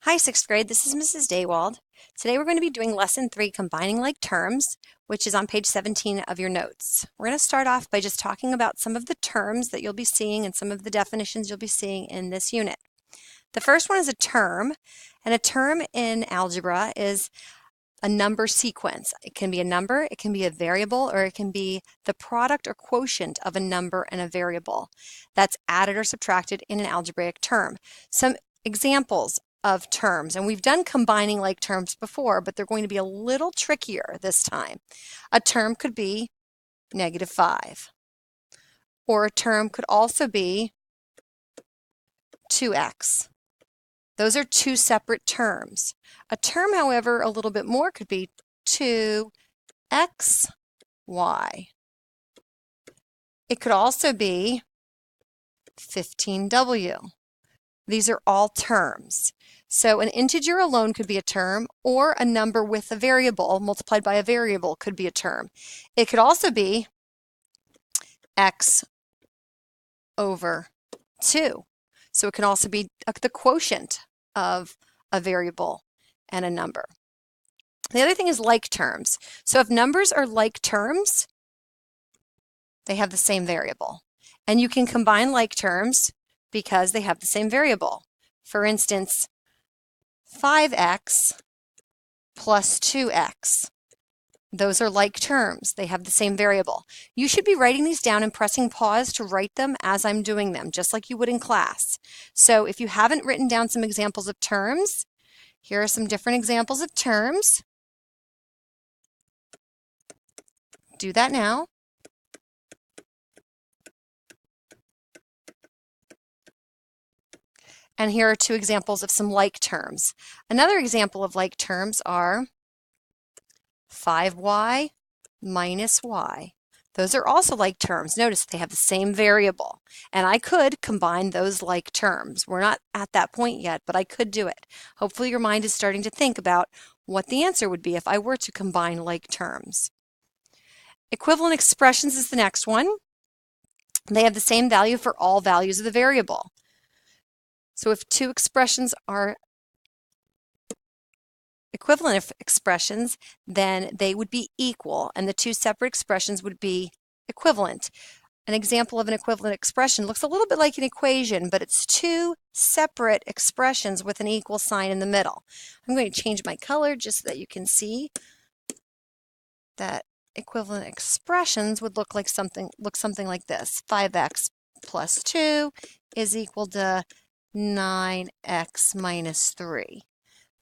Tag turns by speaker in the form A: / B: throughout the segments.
A: Hi, 6th grade. This is Mrs. Daywald. Today we're going to be doing Lesson 3, Combining Like Terms, which is on page 17 of your notes. We're going to start off by just talking about some of the terms that you'll be seeing and some of the definitions you'll be seeing in this unit. The first one is a term, and a term in algebra is a number sequence. It can be a number, it can be a variable, or it can be the product or quotient of a number and a variable that's added or subtracted in an algebraic term. Some examples of terms, and we've done combining like terms before, but they're going to be a little trickier this time. A term could be -5, or a term could also be 2x. Those are two separate terms. A term, however, a little bit more could be 2xy. It could also be 15w. These are all terms. So an integer alone could be a term, or a number with a variable multiplied by a variable could be a term. It could also be x over 2. So it can also be the quotient of a variable and a number. The other thing is like terms. So if numbers are like terms, they have the same variable. And you can combine like terms because they have the same variable. For instance, 5x plus 2x. Those are like terms. They have the same variable. You should be writing these down and pressing pause to write them as I'm doing them, just like you would in class. So if you haven't written down some examples of terms, here are some different examples of terms. Do that now. And here are two examples of some like terms. Another example of like terms are 5y minus y. Those are also like terms. Notice they have the same variable. And I could combine those like terms. We're not at that point yet, but I could do it. Hopefully your mind is starting to think about what the answer would be if I were to combine like terms. Equivalent expressions is the next one. They have the same value for all values of the variable. So if two expressions are equivalent expressions, then they would be equal, and the two separate expressions would be equivalent. An example of an equivalent expression looks a little bit like an equation, but it's two separate expressions with an equal sign in the middle. I'm going to change my color just so that you can see that equivalent expressions would look something like this. 5x plus 2 is equal to 9x minus 3.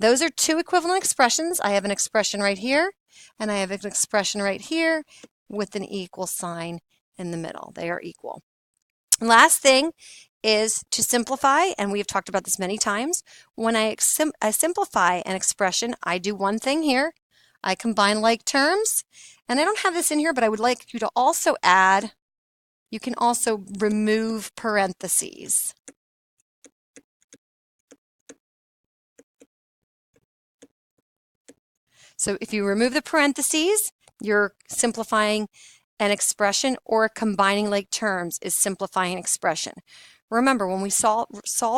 A: Those are two equivalent expressions. I have an expression right here, and I have an expression right here with an equal sign in the middle. They are equal. Last thing is to simplify, and we've talked about this many times. When I simplify an expression, I do one thing here. I combine like terms, and I don't have this in here, but I would like you to also add, you can also remove parentheses. So if you remove the parentheses, you're simplifying an expression, or combining like terms is simplifying an expression. Remember, when we solve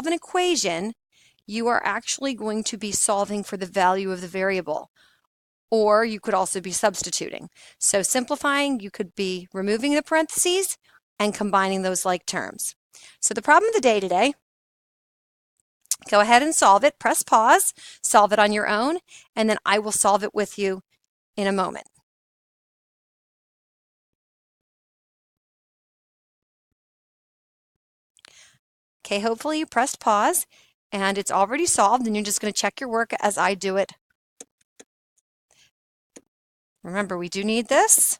A: an equation, you are actually going to be solving for the value of the variable, or you could also be substituting. So simplifying, you could be removing the parentheses and combining those like terms. So the problem of the day today, go ahead and solve it. Press pause, solve it on your own, and then I will solve it with you in a moment. Okay, hopefully you pressed pause and it's already solved, and you're just going to check your work as I do it. Remember, we do need this.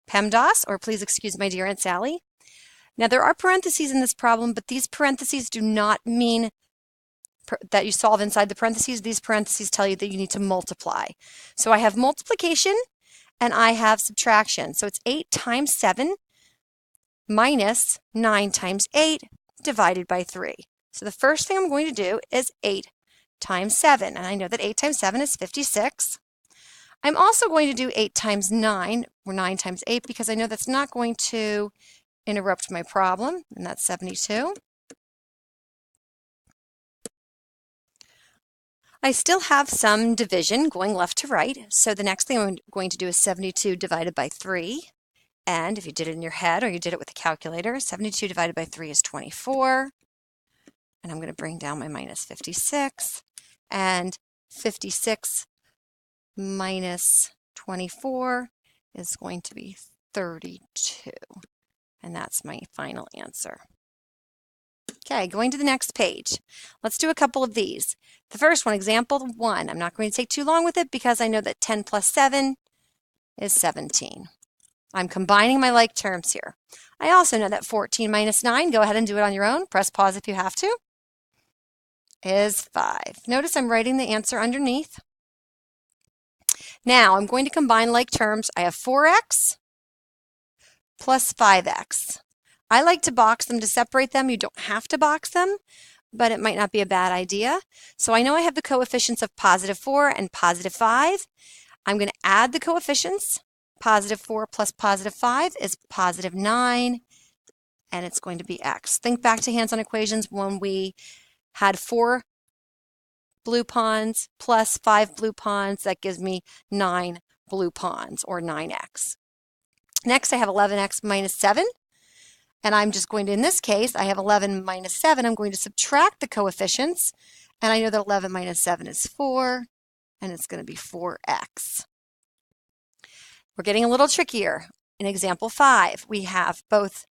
A: PEMDAS, or please excuse my dear Aunt Sally. Now, there are parentheses in this problem, but these parentheses do not mean that you solve inside the parentheses. These parentheses tell you that you need to multiply. So I have multiplication and I have subtraction. So it's 8 times 7 minus 9 times 8 divided by 3. So the first thing I'm going to do is 8 times 7. And I know that 8 times 7 is 56. I'm also going to do 8 times 9, or 9 times 8, because I know that's not going to interrupt my problem, and that's 72. I still have some division going left to right, so the next thing I'm going to do is 72 divided by 3. And if you did it in your head or you did it with a calculator, 72 divided by 3 is 24. And I'm going to bring down my minus 56. And 56 minus 24 is going to be 32. And that's my final answer. Okay, going to the next page. Let's do a couple of these. The first one, example 1. I'm not going to take too long with it because I know that 10 plus 7 is 17. I'm combining my like terms here. I also know that 14 minus 9, go ahead and do it on your own. Press pause if you have to, is 5. Notice I'm writing the answer underneath. Now I'm going to combine like terms. I have 4x plus 5x. I like to box them to separate them. You don't have to box them, but it might not be a bad idea. So I know I have the coefficients of positive 4 and positive 5. I'm going to add the coefficients. Positive 4 plus positive 5 is positive 9, and it's going to be x. Think back to hands-on equations when we had 4 blue ponds plus 5 blue ponds. That gives me 9 blue ponds, or 9x. Next, I have 11x minus 7. And I'm just going to, in this case, I have 11 minus 7. I'm going to subtract the coefficients. And I know that 11 minus 7 is 4. And it's going to be 4x. We're getting a little trickier. In example 5, we have both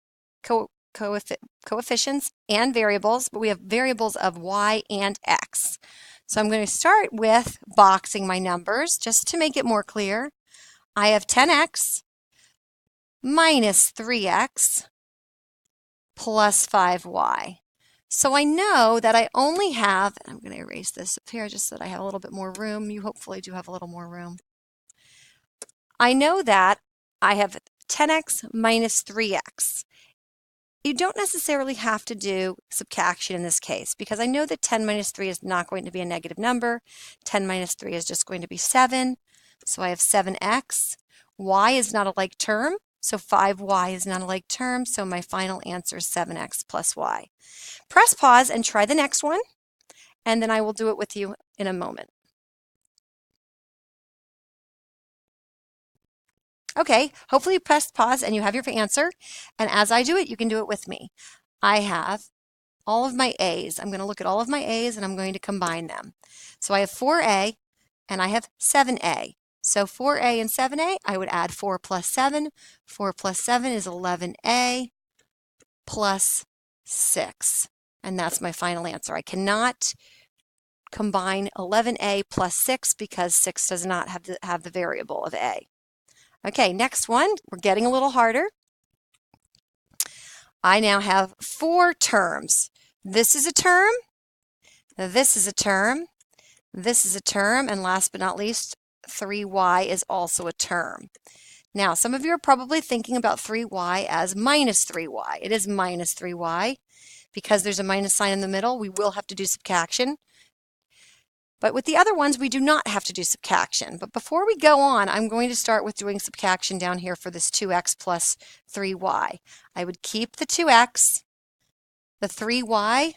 A: coefficients and variables, but we have variables of y and x. So I'm going to start with boxing my numbers just to make it more clear. I have 10x minus 3x plus 5y. So I know that I only have, I'm going to erase this up here just so that I have a little bit more room. You hopefully do have a little more room. I know that I have 10x minus 3x. You don't necessarily have to do subtraction in this case because I know that 10 minus 3 is not going to be a negative number. 10 minus 3 is just going to be 7. So I have 7x. Y is not a like term, so 5y is not a like term, so my final answer is 7x plus y. Press pause and try the next one, and then I will do it with you in a moment. Okay, hopefully you pressed pause and you have your answer, and as I do it, you can do it with me. I have all of my a's. I'm going to look at all of my a's and I'm going to combine them. So I have 4a and I have 7a. So 4a and 7a, I would add 4 plus 7. 4 plus 7 is 11a plus 6. And that's my final answer. I cannot combine 11a plus 6 because 6 does not have the variable of a. Okay, next one. We're getting a little harder. I now have 4 terms. This is a term. This is a term. This is a term. And last but not least, 3y is also a term. Now, some of you are probably thinking about 3y as minus 3y. It is minus 3y. Because there's a minus sign in the middle, we will have to do subtraction. But with the other ones, we do not have to do subtraction. But before we go on, I'm going to start with doing subtraction down here for this 2x plus 3y. I would keep the 2x. The 3y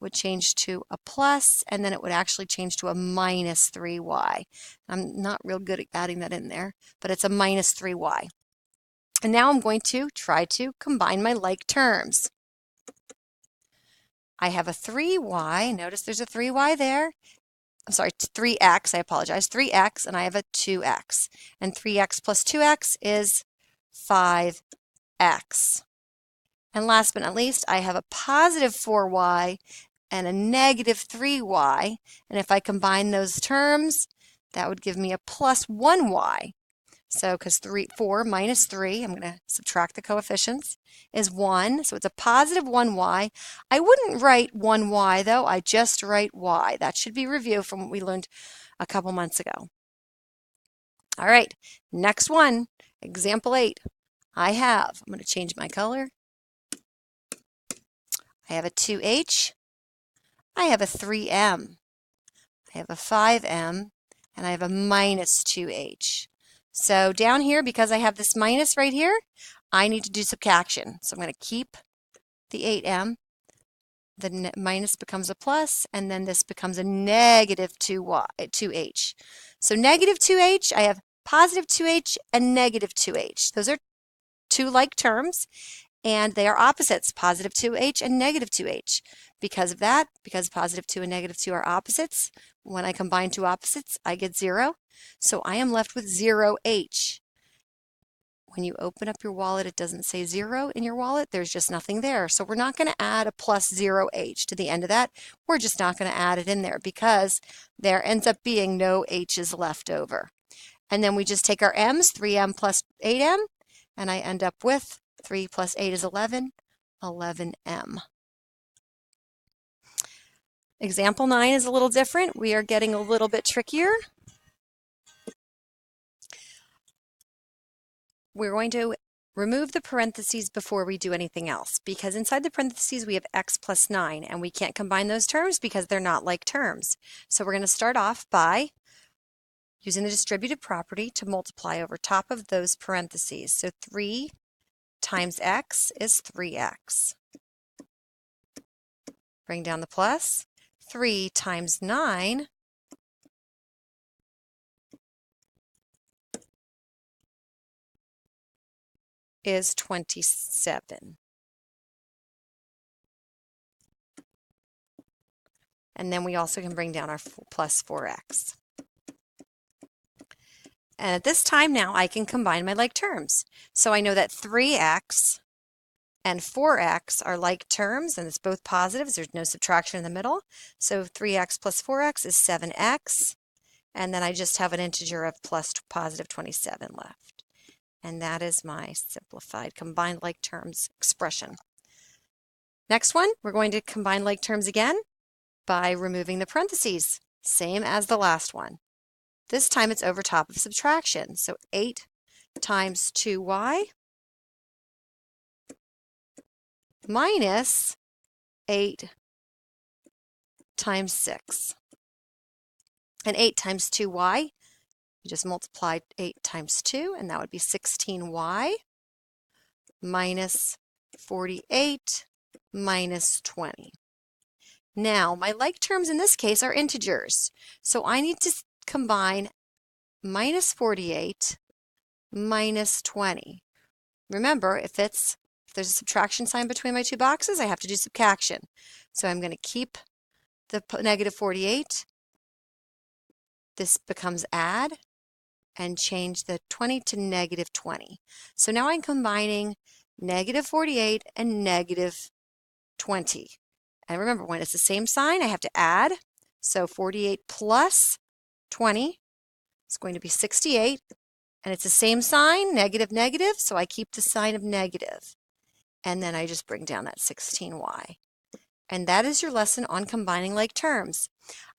A: would change to a plus, and then it would actually change to a minus 3y. I'm not real good at adding that in there, but it's a minus 3y. And now I'm going to try to combine my like terms. I have a 3y. Notice there's a 3y there. I'm sorry, 3x, I apologize, 3x, and I have a 2x. And 3x plus 2x is 5x. And last but not least, I have a positive 4y and a negative 3y. And if I combine those terms, that would give me a plus 1y. So because 4 minus 3, I'm going to subtract the coefficients, is 1. So it's a positive 1y. I wouldn't write 1y, though. I just write y. That should be review from what we learned a couple months ago. All right, next one, example 8. I'm going to change my color. I have a 2h. I have a 3m. I have a 5m. And I have a minus 2h. So down here, because I have this minus right here, I need to do subtraction. So I'm going to keep the 8m. the minus becomes a plus, and then this becomes a negative 2h. So negative 2h, I have positive 2h and negative 2h. Those are two like terms, and they are opposites, positive 2h and negative 2h. Because of that, because positive 2 and negative 2 are opposites, when I combine two opposites, I get 0. So I am left with 0h. When you open up your wallet, it doesn't say 0 in your wallet. There's just nothing there. So we're not going to add a plus 0h to the end of that. We're just not going to add it in there because there ends up being no h's left over. And then we just take our m's, 3m plus 8m, and I end up with 3 plus 8 is 11, 11m. Example 9 is a little different. We are getting a little bit trickier. We're going to remove the parentheses before we do anything else, because inside the parentheses we have x plus 9, and we can't combine those terms because they're not like terms. So we're going to start off by using the distributive property to multiply over top of those parentheses. So 3 times x is 3x. Bring down the plus. 3 times 9 is 27. And then we also can bring down our plus 4x. And at this time now, I can combine my like terms. So I know that 3x and 4x are like terms, and it's both positives. There's no subtraction in the middle. So 3x plus 4x is 7x. And then I just have an integer of plus positive 27 left. And that is my simplified combined like terms expression. Next one, we're going to combine like terms again by removing the parentheses, same as the last one. This time it's over top of subtraction. So 8 times 2y minus 8 times 6. And 8 times 2y, you just multiplied 8 times 2, and that would be 16y minus 48 minus 20. Now, my like terms in this case are integers, so I need to combine minus 48 minus 20. Remember, if there's a subtraction sign between my two boxes, I have to do subtraction. So I'm going to keep the negative 48. This becomes add, and change the 20 to negative 20. So now I'm combining negative 48 and negative 20. And remember, when it's the same sign, I have to add. So 48 plus 20 is going to be 68. And it's the same sign, negative, negative, so I keep the sign of negative. And then I just bring down that 16y. And that is your lesson on combining like terms.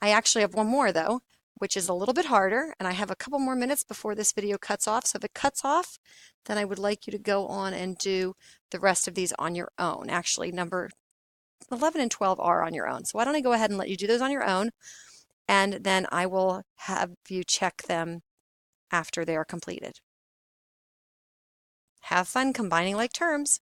A: I actually have one more, though, which is a little bit harder, and I have a couple more minutes before this video cuts off. So if it cuts off, then I would like you to go on and do the rest of these on your own. Actually, number 11 and 12 are on your own. So why don't I go ahead and let you do those on your own, and then I will have you check them after they are completed. Have fun combining like terms.